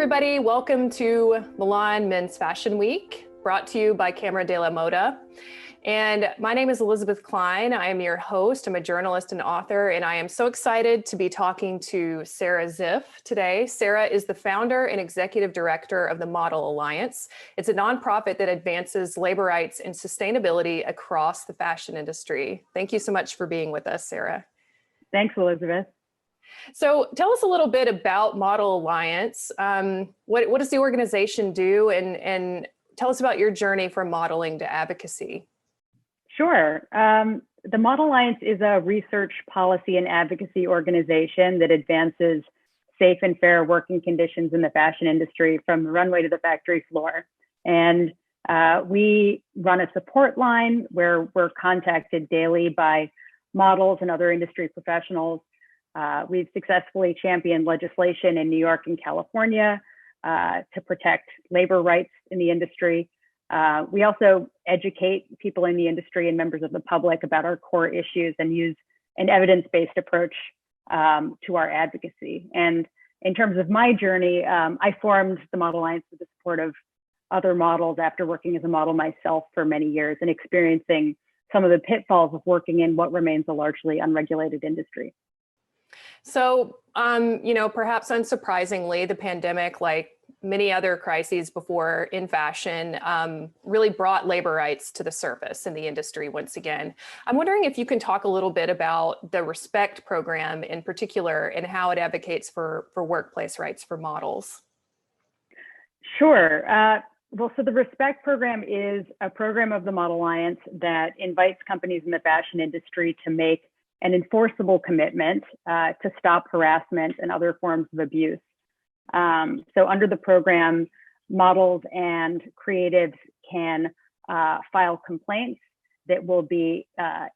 everybody. Welcome to Milan Men's Fashion Week, brought to you by Camera della Moda. And my name is Elizabeth Cline. I am your host. I'm a journalist and author, and I am so excited to be talking to Sara Ziff today. Sara is the founder and executive director of the Model Alliance. It's a nonprofit that advances labor rights and sustainability across the fashion industry. Thank you so much for being with us, Sara. Thanks, Elizabeth. So tell us a little bit about Model Alliance. What does the organization do? And tell us about your journey from modeling to advocacy. Sure. The Model Alliance is a research, policy, and advocacy organization that advances safe and fair working conditions in the fashion industry from the runway to the factory floor. And we run a support line where we're contacted daily by models and other industry professionals. We've successfully championed legislation in New York and California to protect labor rights in the industry. We also educate people in the industry and members of the public about our core issues and use an evidence-based approach to our advocacy. And in terms of my journey, I formed the Model Alliance with the support of other models after working as a model myself for many years and experiencing some of the pitfalls of working in what remains a largely unregulated industry. So, perhaps unsurprisingly, the pandemic, like many other crises before in fashion, really brought labor rights to the surface in the industry once again. I'm wondering if you can talk a little bit about the Respect program in particular and how it advocates for workplace rights for models. Sure. Well, so the Respect program is a program of the Model Alliance that invites companies in the fashion industry to make an enforceable commitment to stop harassment and other forms of abuse. So under the program, models and creatives can file complaints that will be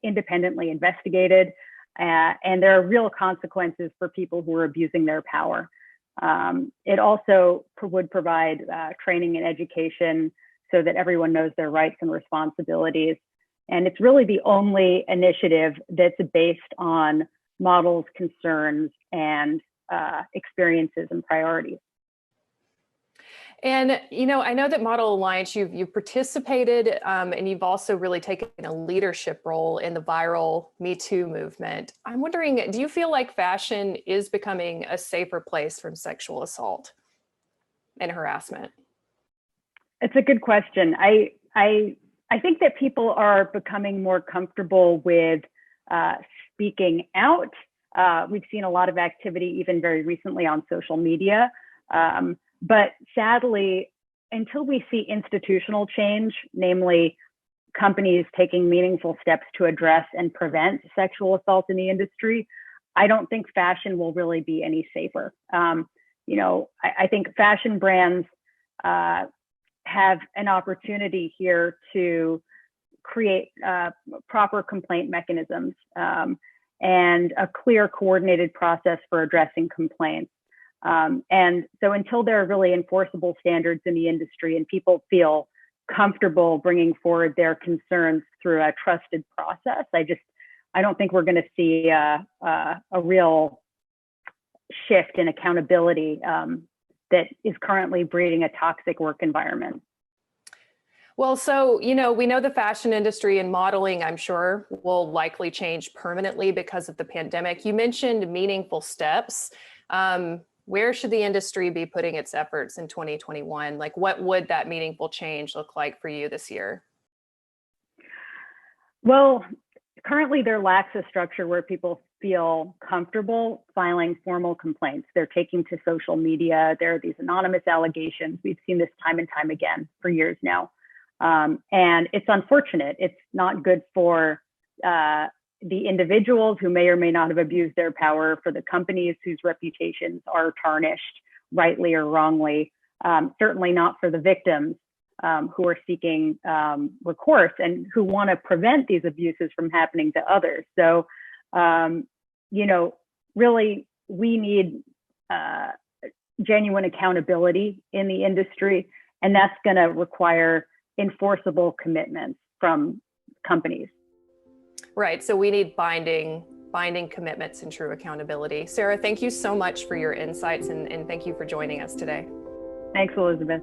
independently investigated, and there are real consequences for people who are abusing their power. It also would provide training and education so that everyone knows their rights and responsibilities. And it's really the only initiative that's based on models' concerns and experiences and priorities. And, I know that Model Alliance, you've participated and you've also really taken a leadership role in the viral MeToo movement. I'm wondering, do you feel like fashion is becoming a safer place from sexual assault and harassment? It's a good question. I think that people are becoming more comfortable with speaking out. We've seen a lot of activity even very recently on social media. But sadly, until we see institutional change, namely companies taking meaningful steps to address and prevent sexual assault in the industry, I don't think fashion will really be any safer. I think fashion brands have an opportunity here to create proper complaint mechanisms and a clear coordinated process for addressing complaints. And so until there are really enforceable standards in the industry and people feel comfortable bringing forward their concerns through a trusted process, I don't think we're going to see a real shift in accountability that is currently breeding a toxic work environment. Well, so, we know the fashion industry and modeling, I'm sure, will likely change permanently because of the pandemic. You mentioned meaningful steps. Where should the industry be putting its efforts in 2021? Like, what would that meaningful change look like for you this year? Well, currently there lacks a structure where people feel comfortable filing formal complaints. They're taking to social media. There are these anonymous allegations. We've seen this time and time again for years now. And it's unfortunate. It's not good for the individuals who may or may not have abused their power, for the companies whose reputations are tarnished, rightly or wrongly, certainly not for the victims who are seeking recourse and who want to prevent these abuses from happening to others. So, really, we need genuine accountability in the industry, and that's going to require enforceable commitments from companies. Right. So we need binding commitments and true accountability. Sara, thank you so much for your insights and thank you for joining us today. Thanks, Elizabeth.